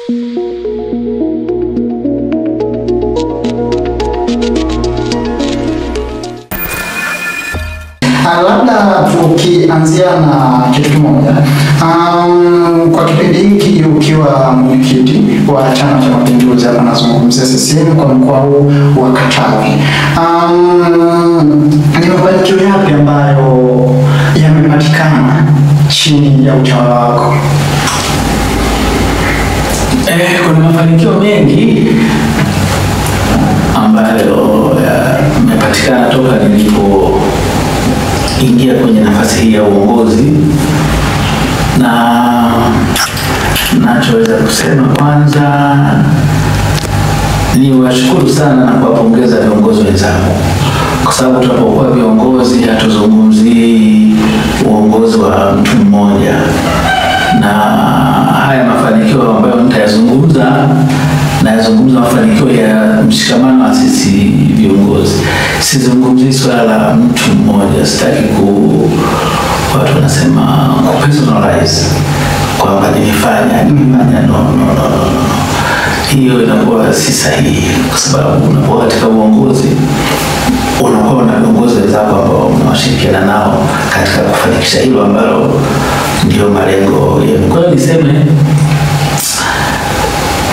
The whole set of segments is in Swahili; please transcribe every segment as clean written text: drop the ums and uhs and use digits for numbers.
Labda tukianzia na kitu kimoja. Kwa kipindi hiki ukiwa mwenyekiti wa Chama cha Mapinduzi, hapa nazungumzia CCM kwa mkoa huu wa Katavi, ni mafanikio yapi ambayo yamepatikana chini ya utawala wako? Kuna mafanikio mengi ambayo yamepatikana toka nilipoingia kwenye nafasi hii ya uongozi, na nachoweza kusema kwanza ni washukuru sana na kuwapongeza viongozi wenzangu, kwa sababu tunapokuwa viongozi hatuzungumzii uongozi wa mtu mmoja, na haya mafanikio ambayo nitayazungumza nazungumza mafanikio ya mshikamano wa sisi viongozi. Sizungumzi swala la mtu mmoja, sitaki watu wanasema personalize kwamba nimefanya no. Hiyo inakuwa si sahihi, kwa sababu unapokuwa katika uongozi unakuwa na viongozi wenzako ambao unawashirikiana nao katika kufanikisha hilo ambalo ndio malengo yenu. Kwa hiyo niseme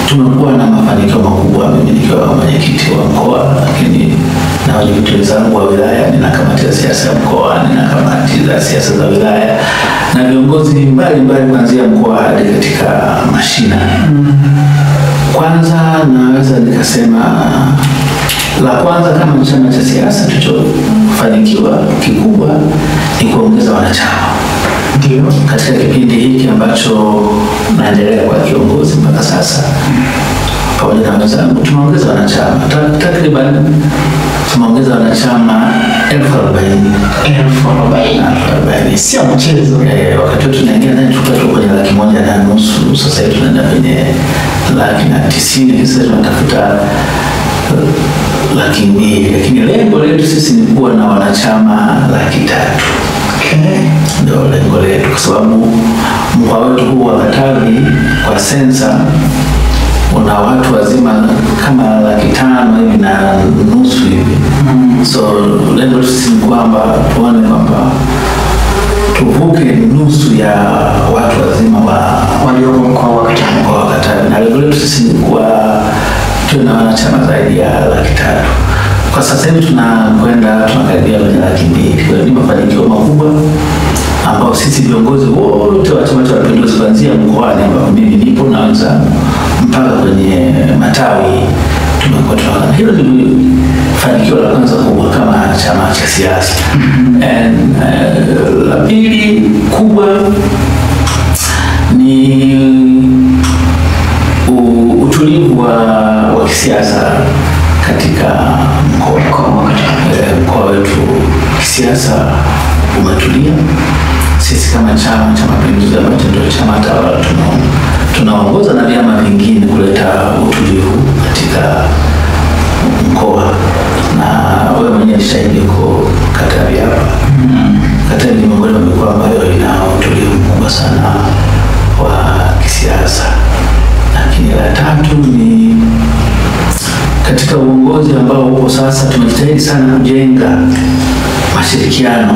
tumekuwa na mafanikio makubwa. Mimi nikiwa mwenyekiti wa mkoa, lakini na wenyekiti wenzangu wa wilaya, nina kamati ya siasa ya mkoa, nina kamati za siasa za wilaya, na viongozi mbalimbali kuanzia mkoa hadi katika mashina. Kwanza naweza nikasema la kwanza, kama chama cha siasa tulichofanikiwa kikubwa ni kuongeza wanachama. Ndio katika kipindi hiki ambacho naendelea kwa kiongozi mpaka sasa, pamoja na wenzangu tumeongeza wanachama takriban, tumeongeza wanachama 40,000. Sio mchezo. Wakati tunaingia ndani tulikuwa kwenye 1,500,000, sasa hivi tunaenda kwenye 190,000, sasa tunatafuta 200,000, lakini lengo letu sisi ni kuwa na wanachama 300,000. Ndio lengo letu, kwa sababu mkoa wetu huu wa Katavi kwa sensa una watu wazima kama 500,000 hivi na nusu hivi. So lengo letu sisi ni kwamba tuone kwamba tuvuke nusu ya watu wazima walioko mkoa wa Katavi. Na lengo letu sisi ni kuwa tuwe na wanachama zaidi ya 300,000. Kwa sasa hivi tunakaribia kwenye 200,000. Kwa hiyo ni mafanikio makubwa ambao sisi viongozi wote wa Chama cha Mapinduzi kuanzia mkoani ambapo mimi nipo na wenzangu mpaka kwenye matawi tumekuwa tunaona. Hilo ni fanikio la kwanza kubwa kama chama cha siasa. La pili kubwa ni utulivu wa kisiasa katika mkoa wetu. Kisiasa umetulia. Sisi kama Chama cha Mapinduzi ambacho ndio chama tawala tunaongoza na vyama vingine kuleta utulivu katika mkoa, na wewe mwenyewe shahidi kwa Katavi hapa. Katavi ni miongoni mwa mikoa ambayo ina utulivu mkubwa sana wa kisiasa. Lakini la tatu ni katika uongozi ambao uko sasa, tumejitahidi sana kujenga mashirikiano,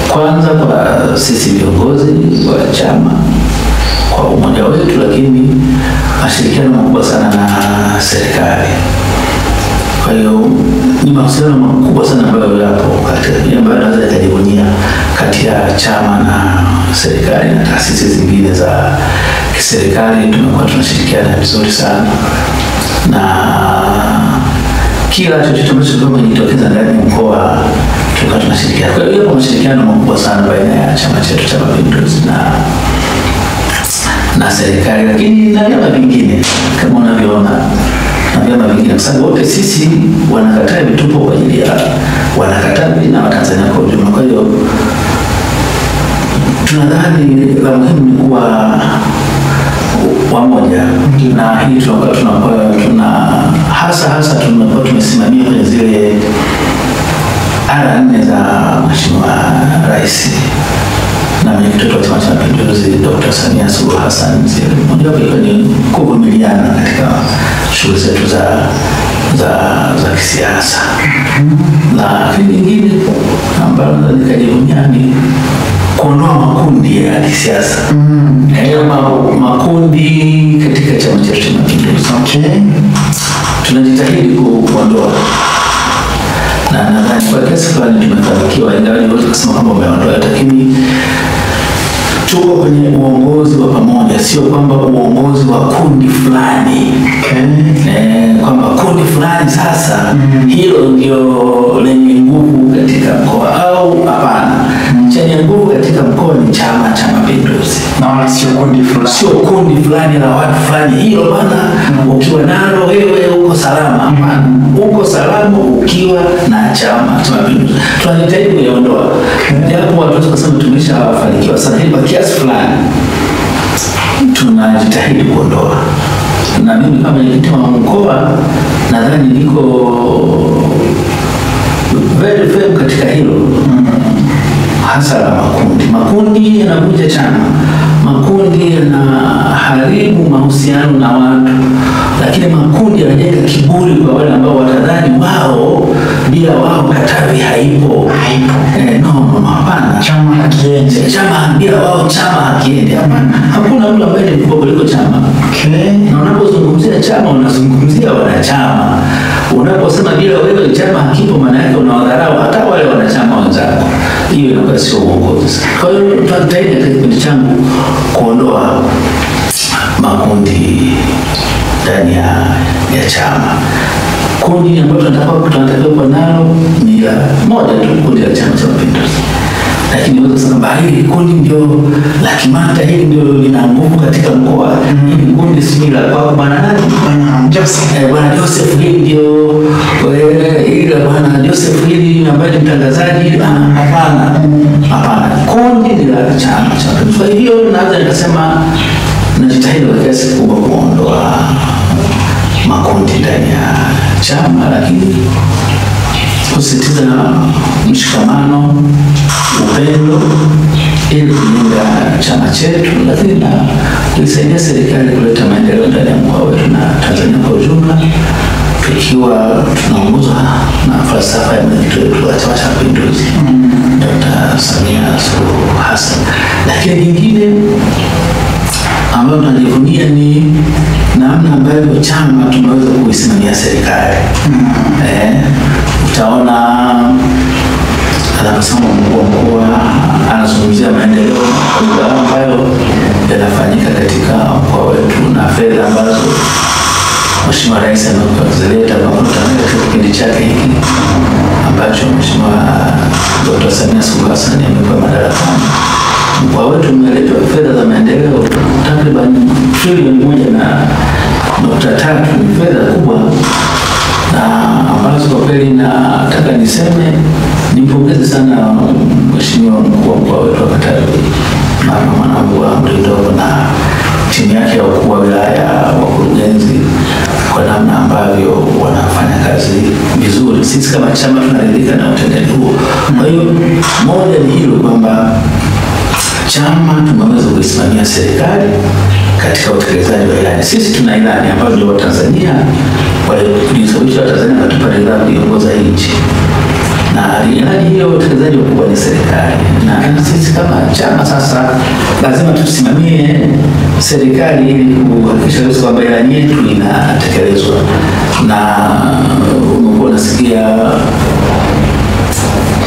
kwanza kwa sisi viongozi wa chama kwa umoja wetu, lakini mashirikiano makubwa sana na serikali. Kwa hiyo ni mahusiano makubwa sana ambayo yapo ambayo naweza kujivunia kati ya chama na serikali na taasisi zingine za kiserikali. Tumekuwa tunashirikiana vizuri sana, na kila chochote ambacho kimejitokeza ndani ya mkoa tulikuwa tunashirikiana. Kwa hiyo kuna mashirikiano makubwa sana baina ya chama chetu cha Mapinduzi na serikali, lakini na vyama vingine kama unavyoona, na vyama vingine, kwa sababu wote sisi Wanakatavi tupo kwa ajili ya Wanakatavi na Watanzania kwa ujumla. Kwa hiyo tunadhani la muhimu ni kuwa wamoja, na hii tuna hasa tunakuwa tumesimamia kwenye zile ara 4 za Mheshimiwa Rais na mwenyekiti wa Chama cha Mapinduzi Dr. Dr. Samia Suluhu Hassan. Mojawapo ikiwa ni kuvumiliana katika shughuli zetu za kisiasa. Na kitu kingine ambalo nikajivunia ni kuondoa makundi ya kisiasa. Makundi katika chama chetu cha Mapinduzi. Tunajitahidi kuondoa. Na nadhani kwa kiasi fulani tumefanikiwa, ingawa niwezi kusema kwamba umeondoa, lakini tuko kwenye uongozi wa pamoja, sio kwamba uongozi wa kundi fulani. Kwamba kundi fulani sasa hilo ndio lenye nguvu katika mkoa, au hapana. Chenye nguvu katika mkoa ni Chama cha Mapinduzi, na wala sio kundi fulani. Sio kundi fulani la watu fulani. Hilo bana, ukiwa nalo wewe uko salama. Hapana, uko salama ukiwa na Chama cha Mapinduzi. Tunajitahidi kuiondoa. Japo watu wasema tumeshafanikiwa sana, hili kwa kiasi fulani tunajitahidi kuondoa. Na mimi kama mwenyekiti wa mkoa nadhani niko very firm katika hilo. Hasa la makundi yanavunja chama, makundi yanaharibu mahusiano na watu, lakini makundi yanajenga kiburi kwa wale ambao watadhani wao bila wao Katavi haipo. Hapana, chama hakiendi. Chama bila wao chama hakiendi. Hapana, hakuna mtu ambaye ni mkubwa kuliko chama. Na unapozungumzia chama unazungumzia wanachama. Unaposema bila wewe chama hakipo, maana yake unawadharau hata wale wanachama wenzako. Hiyo inakuwa sio uongozi. Kwa hiyo tunajitahidi katika kipindi changu kuondoa makundi ndani ya chama. Kundi ambalo tunatakiwa kuwa nalo ni la moja tu, kundi la Chama cha Mapinduzi. Lakini unaweza kusema hili kundi ndio la Kimata, hili ndio lina nguvu katika mkoa. Hili kundi si la kwa bwana nani? Bwana Joseph, hili ndio ile bwana Joseph, hili ambaye ni mtangazaji. Hapana. Kundi ni la Chama cha Mapinduzi. Kwa hiyo naweza nikasema najitahidi kwa kiasi kikubwa kuondoa makundi ndani ya chama, lakini kusisitiza mshikamano, upendo, ili kujenga chama chetu, lakini na kuisaidia serikali kuleta maendeleo ndani ya mkoa wetu na Tanzania kwa ujumla, tukiwa tunaongozwa na falsafa ya mwenyekiti wetu wa Chama cha Mapinduzi, Dr. Samia Suluhu Hassan. Lakini nyingine ambayo tunajivunia ni namna ambavyo chama tumeweza kuisimamia serikali. Utaona anaposema mkuu wa mkoa anazungumzia maendeleo ambayo yanafanyika katika mkoa wetu na fedha ambazo Mheshimiwa Rais amezileta katika kipindi chake hiki ambacho Mheshimiwa Dr. Samia Suluhu Hassan amekuwa madarakani. Mkoa wetu umeletwa fedha za maendeleo takriban trilioni 1.3. Ni fedha kubwa na ambazo kwa kweli nataka niseme nimpongeze sana Mheshimiwa mkuu wa mkoa wetu wa Katavi, mama mwanangu wa Mridogo na timu yake ya ukuu wa wilaya, wakurugenzi, kwa namna ambavyo wanafanya kazi vizuri. Sisi kama chama tunaridhika na utendaji huo. Kwa hiyo moja ni hilo kwamba chama tumeweza kuisimamia serikali katika utekelezaji wa ilani. Sisi tuna ilani ambayo ndio Tanzania walisababisha Tanzania kutupa ridhaa kuiongoza nchi. Na ilani hiyo utekelezaji mkubwa ni serikali. Na sisi kama chama sasa lazima tusimamie serikali ili kuhakikisha kwamba ilani yetu inatekelezwa. Na umekuwa unasikia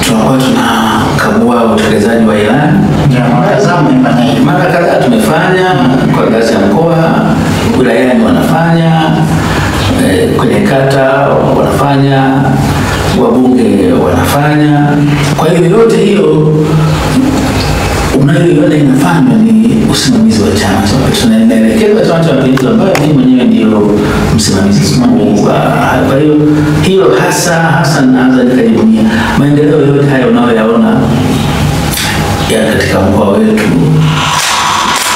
tunakuwa tunakagua utekelezaji wa ilani. Mara kadhaa tumefanya kwa ngazi ya mkoa, wilayani wanafanya, kwenye kata wanafanya, wabunge wanafanya. Kwa hiyo yote hiyo unayoiona inafanywa ni usimamizi wa Chama cha Mapinduzi. Naelekeza Chama cha Mapinduzi ambayo mimi mwenyewe ndio msimamizi mkuu. Kwa hiyo hilo hasa naanza nikajivunia maendeleo yote haya unayoyaona ya katika mkoa wetu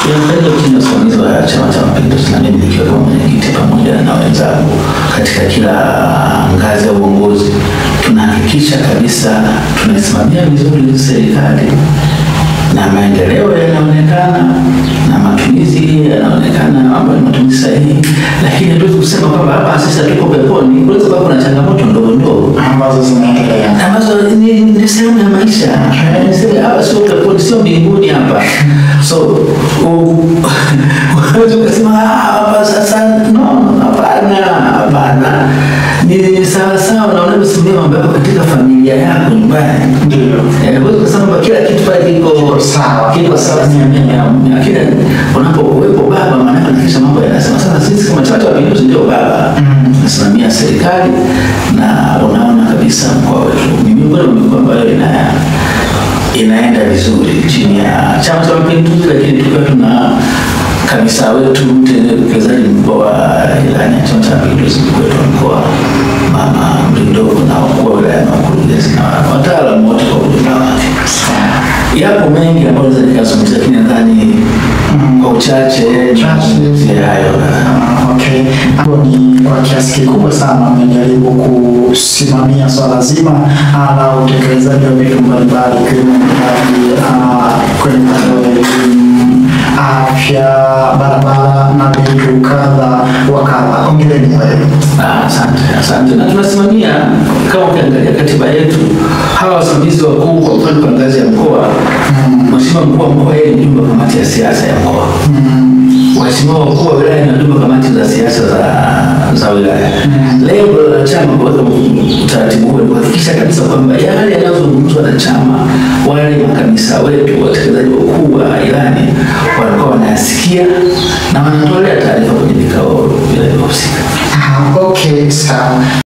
yanafanyika chini ya usimamizi wa Chama cha Mapinduzi, na mimi nikiwa kama mwenyekiti pamoja na wenzangu katika kila ngazi ya uongozi tunahakikisha kabisa tunaisimamia vizuri serikali na maendeleo yanaonekana na matumizi yanaonekana mambo ya matumizi sahihi, lakini hatuwezi kusema kwamba hapa sisi tuko peponi. Kwa sababu kuna changamoto ndogo ndogo ambazo zinaendelea, ambazo ni sehemu ya maisha. Niseme hapa sio peponi, sio mbinguni hapa. So unaweza kusema hapa sasa, no, hapana. Ni sawa na unaposimamia mambo yako katika familia yako nyumbani. ndio Unaweza kusema kwamba kila kitu pale kiko sawa, lakini unapokuwepo baba, maana yake mambo yanasema sasa sisi kama Chama cha Mapinduzi ndio baba. Tunasimamia serikali na unaona kabisa mkoa wetu ni miongoni mwa mikoa ambayo inaenda vizuri chini ya Chama cha Mapinduzi, lakini tukiwa tuna kamisa wetu mtendaji mkuu wa ilani ya Chama cha Mapinduzi wetu mkoa, Mama Mlindoko, na wakuu wa wilaya na wakurugenzi na wataalamu wote kwa ujumla wake. Yapo mengi ambayo naweza nikazungumzia, lakini nadhani kwa uchache hayo. Okay. Hapo ni kwa kiasi kikubwa sana mmejaribu kusimamia swala zima la utekelezaji wa vitu mbalimbali ikiwemo kwenye elimu, afya, barabara na vitu kadha wa kadha. Hongereni wewe. Asante. Na tunasimamia, kama ukiangalia katiba yetu, hawa wasimamizi wakuu kwa mfano kwa ngazi ya mkoa, mheshimiwa mkuu wa mkoa yeye ni mjumbe wa kamati ya siasa ya mkoa. Waheshimiwa wakuu wa wilaya ni mjumbe wa kamati za siasa za wilaya. Lengo la chama kuweka utaratibu huu ni kuhakikisha kabisa kwamba yale yanayozungumzwa na chama, wale makamisa wetu, watekelezaji wakuu wa ilani wanakuwa wanasikia na wanatolea taarifa kwenye vikao vile husika. Okay, sawa.